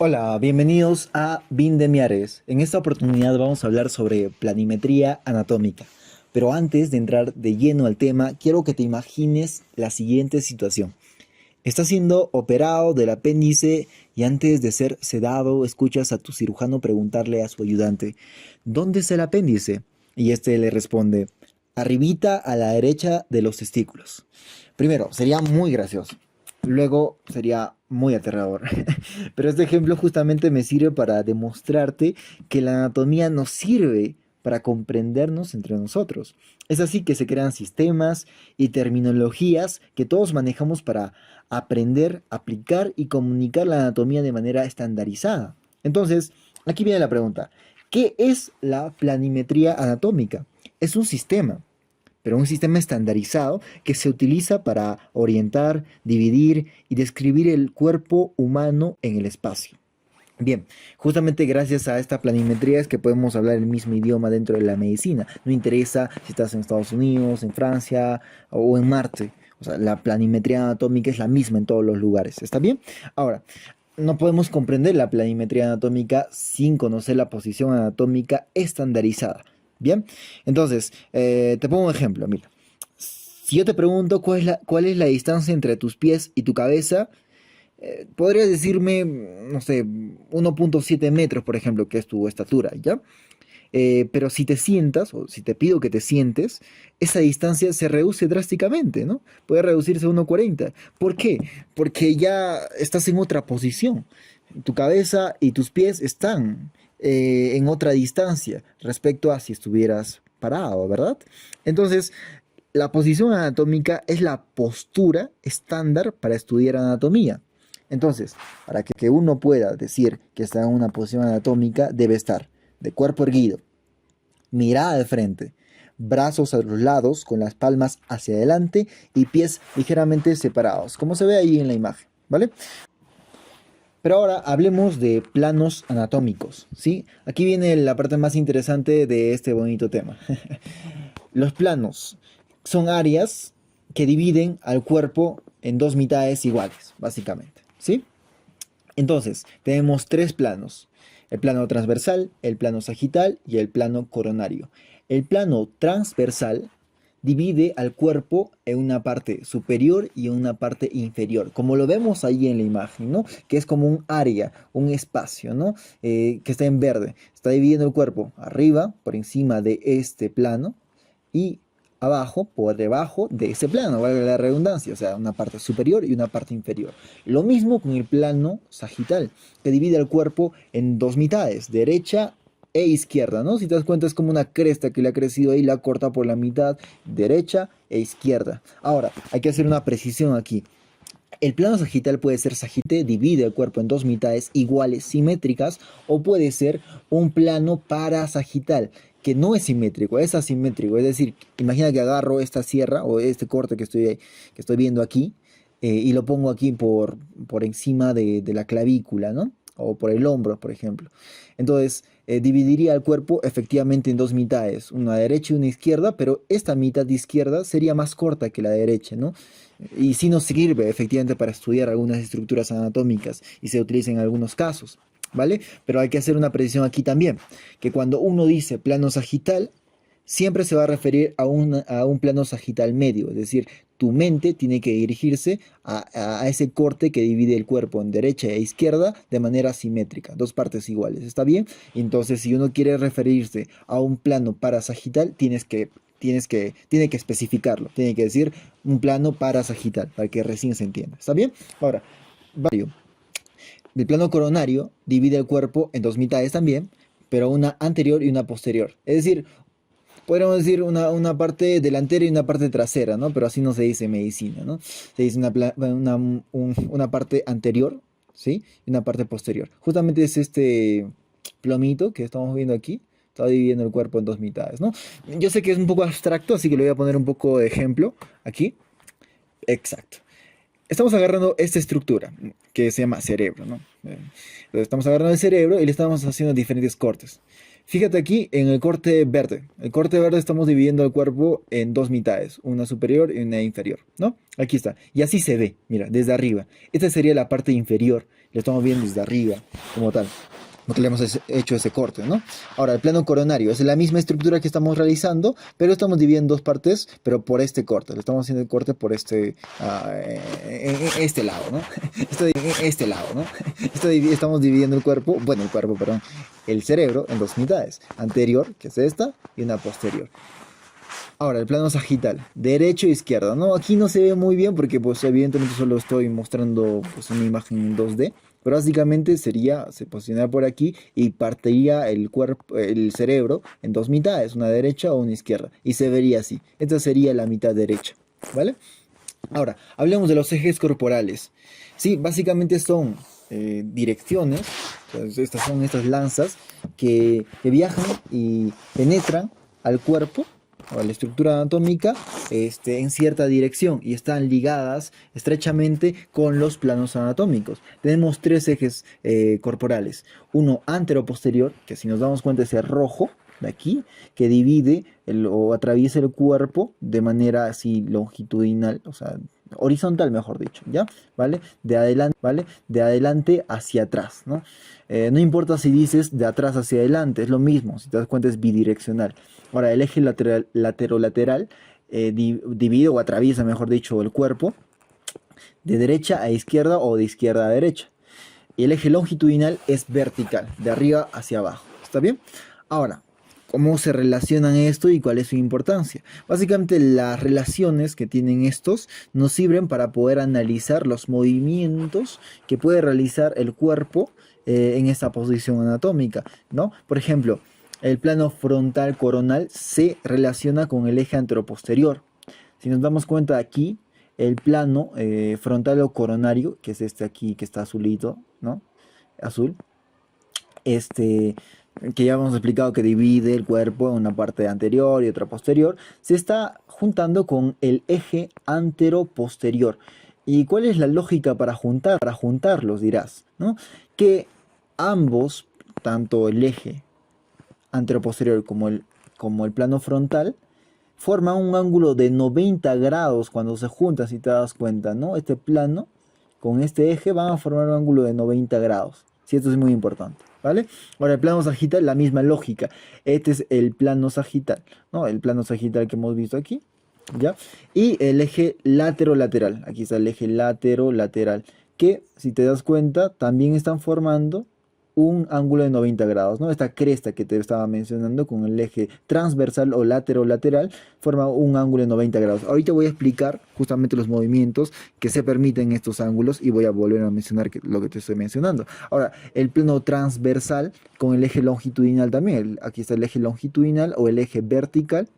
Hola, bienvenidos a Bin de Miares. En esta oportunidad vamos a hablar sobre planimetría anatómica. Pero antes de entrar de lleno al tema, quiero que te imagines la siguiente situación. Estás siendo operado del apéndice y antes de ser sedado escuchas a tu cirujano preguntarle a su ayudante, ¿dónde es el apéndice? Y este le responde, arribita a la derecha de los testículos. Primero, sería muy gracioso. Luego sería muy aterrador. Pero este ejemplo justamente me sirve para demostrarte que la anatomía nos sirve para comprendernos entre nosotros. Es así que se crean sistemas y terminologías que todos manejamos para aprender, aplicar y comunicar la anatomía de manera estandarizada. Entonces, aquí viene la pregunta. ¿Qué es la planimetría anatómica? Es un sistema, pero un sistema estandarizado que se utiliza para orientar, dividir y describir el cuerpo humano en el espacio. Bien, justamente gracias a esta planimetría es que podemos hablar el mismo idioma dentro de la medicina. No interesa si estás en Estados Unidos, en Francia o en Marte. O sea, la planimetría anatómica es la misma en todos los lugares. ¿Está bien? Ahora, no podemos comprender la planimetría anatómica sin conocer la posición anatómica estandarizada. Bien, entonces, te pongo un ejemplo. Mira, si yo te pregunto cuál es la distancia entre tus pies y tu cabeza, podrías decirme, no sé, 1,7 metros, por ejemplo, que es tu estatura, ¿ya? Pero si te sientas, o si te pido que te sientes, esa distancia se reduce drásticamente, ¿no? Puede reducirse a 1,40. ¿Por qué? Porque ya estás en otra posición. Tu cabeza y tus pies están en otra distancia respecto a si estuvieras parado, ¿verdad? Entonces, la posición anatómica es la postura estándar para estudiar anatomía. Entonces, para que uno pueda decir que está en una posición anatómica, debe estar de cuerpo erguido, mirada de frente, brazos a los lados con las palmas hacia adelante y pies ligeramente separados, como se ve ahí en la imagen, ¿vale? Pero ahora hablemos de planos anatómicos, ¿sí? Aquí viene la parte más interesante de este bonito tema. Los planos son áreas que dividen al cuerpo en dos mitades iguales, básicamente, ¿sí? Entonces, tenemos tres planos: el plano transversal, el plano sagital y el plano coronario. El plano transversal divide al cuerpo en una parte superior y en una parte inferior, como lo vemos ahí en la imagen, ¿no? Que es como un área, un espacio, ¿no? Que está en verde. Está dividiendo el cuerpo arriba, por encima de este plano, y abajo, por debajo de ese plano, valga la redundancia, o sea, una parte superior y una parte inferior. Lo mismo con el plano sagital, que divide el cuerpo en dos mitades, derecha e izquierda, ¿no? Si te das cuenta es como una cresta que le ha crecido ahí, la corta por la mitad, derecha e izquierda. Ahora, hay que hacer una precisión aquí. El plano sagital puede ser sagital, divide el cuerpo en dos mitades iguales, simétricas, o puede ser un plano parasagital, que no es simétrico, es asimétrico. Es decir, imagina que agarro esta sierra o este corte que estoy viendo aquí, y lo pongo aquí por encima de la clavícula, ¿no? O por el hombro, por ejemplo. Entonces, dividiría el cuerpo efectivamente en dos mitades, una derecha y una izquierda, pero esta mitad izquierda sería más corta que la derecha, ¿no? Y sí nos sirve efectivamente para estudiar algunas estructuras anatómicas y se utiliza en algunos casos, ¿vale? Pero hay que hacer una precisión aquí también, que cuando uno dice plano sagital, siempre se va a referir a un plano sagital medio, es decir, tu mente tiene que dirigirse a ese corte que divide el cuerpo en derecha e izquierda de manera simétrica, dos partes iguales, ¿está bien? Entonces, si uno quiere referirse a un plano parasagital, tiene que especificarlo, tiene que decir un plano parasagital para que recién se entienda, ¿está bien? Ahora, vario. El plano coronario divide el cuerpo en dos mitades también, pero una anterior y una posterior. Es decir, podríamos decir una parte delantera y una parte trasera, ¿no? Pero así no se dice en medicina, ¿no? Se dice una parte anterior, ¿sí? Y una parte posterior. Justamente es este plomito que estamos viendo aquí. Está dividiendo el cuerpo en dos mitades, ¿no? Yo sé que es un poco abstracto, así que le voy a poner un poco de ejemplo aquí. Exacto. Estamos agarrando esta estructura que se llama cerebro, ¿no? Entonces estamos agarrando el cerebro y le estamos haciendo diferentes cortes. Fíjate aquí en el corte verde. El corte verde estamos dividiendo el cuerpo en dos mitades, una superior y una inferior, ¿no? Aquí está. Y así se ve, mira, desde arriba. Esta sería la parte inferior. Lo estamos viendo desde arriba, como tal. Porque le hemos hecho ese corte, ¿no? Ahora, el plano coronario es la misma estructura que estamos realizando, pero estamos dividiendo en dos partes, pero por este corte. Lo estamos haciendo el corte por este lado, ¿no? Este lado, ¿no? Estamos dividiendo el cuerpo, perdón, el cerebro en dos mitades. Anterior, que es esta, y una posterior. Ahora, el plano sagital, derecho e izquierda, ¿no? Aquí no se ve muy bien porque pues evidentemente solo estoy mostrando pues, una imagen en 2D, pero básicamente se posicionaría por aquí y partiría el cuerpo, el cerebro en dos mitades, una derecha o una izquierda, y se vería así. Esta sería la mitad derecha, ¿vale? Ahora, hablemos de los ejes corporales. Sí, básicamente son direcciones, pues, estas son estas lanzas que viajan y penetran al cuerpo o a la estructura anatómica en cierta dirección y están ligadas estrechamente con los planos anatómicos. Tenemos tres ejes corporales, uno antero-posterior, que si nos damos cuenta es el rojo de aquí, que divide o atraviesa el cuerpo de manera así longitudinal, o sea, horizontal mejor dicho, ¿ya? ¿Vale? ¿Vale? De adelante hacia atrás, ¿no? No importa si dices de atrás hacia adelante, es lo mismo, si te das cuenta es bidireccional. Ahora, el eje lateral divide o atraviesa, mejor dicho, el cuerpo de derecha a izquierda o de izquierda a derecha. Y el eje longitudinal es vertical, de arriba hacia abajo. ¿Está bien? Ahora, ¿cómo se relacionan esto y cuál es su importancia? Básicamente las relaciones que tienen estos nos sirven para poder analizar los movimientos que puede realizar el cuerpo en esta posición anatómica, ¿no? Por ejemplo, el plano frontal coronal se relaciona con el eje anteroposterior. Si nos damos cuenta aquí, el plano frontal o coronario, que es este aquí que está azulito, ¿no? Azul, que ya hemos explicado que divide el cuerpo en una parte anterior y otra posterior, se está juntando con el eje antero-posterior. ¿Y cuál es la lógica para juntarlos, dirás? ¿No? Que ambos, tanto el eje antero-posterior como el plano frontal, forman un ángulo de 90 grados cuando se juntan, si te das cuenta, ¿no? Este plano con este eje van a formar un ángulo de 90 grados. Sí, esto es muy importante, ¿vale? Ahora, el plano sagital, la misma lógica. Este es el plano sagital, ¿no? El plano sagital que hemos visto aquí, ¿ya? Y el eje latero-lateral. Aquí está el eje latero-lateral, que, si te das cuenta, también están formando un ángulo de 90 grados, ¿no? Esta cresta que te estaba mencionando con el eje transversal o latero-lateral forma un ángulo de 90 grados. Ahorita voy a explicar justamente los movimientos que se permiten en estos ángulos y voy a volver a mencionar lo que te estoy mencionando. Ahora, el plano transversal con el eje longitudinal también. Aquí está el eje longitudinal o el eje vertical.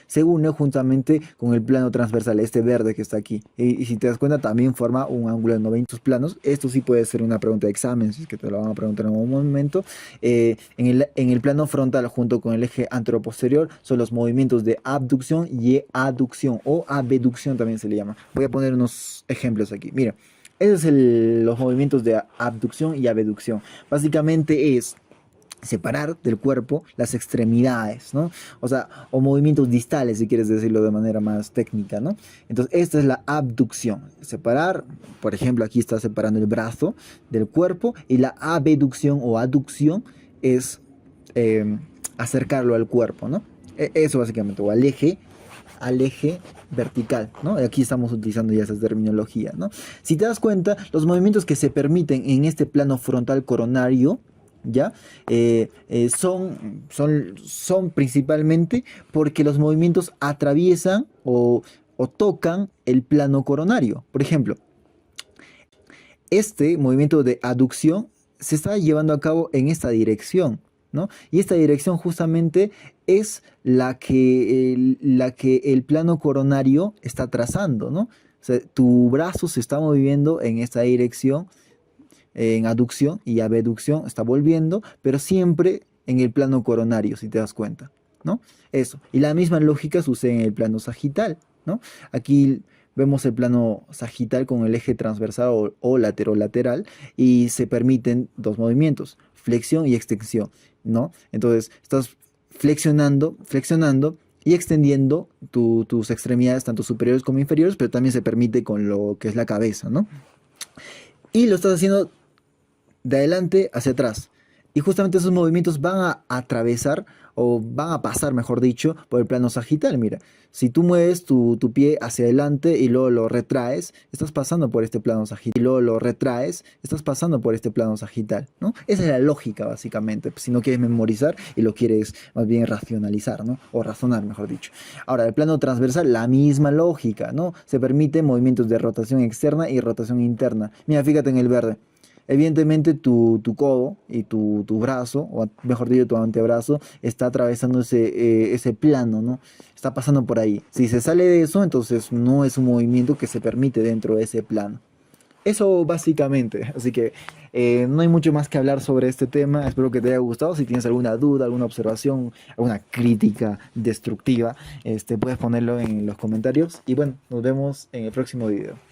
Se une juntamente con el plano transversal, este verde que está aquí. Y si te das cuenta, también forma un ángulo de 90 planos. Esto sí puede ser una pregunta de examen, si es que te lo van a preguntar en algún momento. En el plano frontal, junto con el eje anteroposterior, son los movimientos de abducción y aducción, o abducción también se le llama. Voy a poner unos ejemplos aquí. Mira, esos son los movimientos de abducción y abducción. Básicamente es separar del cuerpo las extremidades, ¿no? O sea, o movimientos distales, si quieres decirlo de manera más técnica, ¿no? Entonces, esta es la abducción. Separar, por ejemplo, aquí está separando el brazo del cuerpo, y la abducción o aducción es acercarlo al cuerpo, ¿no? Eso básicamente, o al eje vertical, ¿no? Aquí estamos utilizando ya esa terminología, ¿no? Si te das cuenta, los movimientos que se permiten en este plano frontal coronario, ¿ya? Son principalmente porque los movimientos atraviesan o tocan el plano coronario. Por ejemplo, este movimiento de aducción se está llevando a cabo en esta dirección, ¿no? Y esta dirección justamente es la que el plano coronario está trazando, ¿no? O sea, tu brazo se está moviendo en esta dirección, en aducción, y abducción está volviendo, pero siempre en el plano coronario, si te das cuenta, ¿no? Eso. Y la misma lógica sucede en el plano sagital, ¿no? Aquí vemos el plano sagital con el eje transversal o lateral, y se permiten dos movimientos. flexión y extensión, ¿no? Entonces, estás flexionando y extendiendo tus extremidades, tanto superiores como inferiores, pero también se permite con lo que es la cabeza, ¿no? Y lo estás haciendo de adelante hacia atrás. Y justamente esos movimientos van a atravesar o van a pasar, mejor dicho, por el plano sagital. Mira, si tú mueves tu pie hacia adelante y luego lo retraes, estás pasando por este plano sagital. Y luego lo retraes, estás pasando por este plano sagital, ¿no? Esa es la lógica, básicamente, si no quieres memorizar y lo quieres más bien racionalizar, ¿no? O razonar, mejor dicho. Ahora, el plano transversal, la misma lógica, ¿no? Se permite movimientos de rotación externa y rotación interna. Mira, fíjate en el verde. Evidentemente tu codo y tu brazo, o mejor dicho, tu antebrazo, está atravesando ese plano, ¿no? Está pasando por ahí. Si se sale de eso, entonces no es un movimiento que se permite dentro de ese plano. Eso básicamente. Así que no hay mucho más que hablar sobre este tema. Espero que te haya gustado. Si tienes alguna duda, alguna observación, alguna crítica destructiva, puedes ponerlo en los comentarios. Y bueno, nos vemos en el próximo video.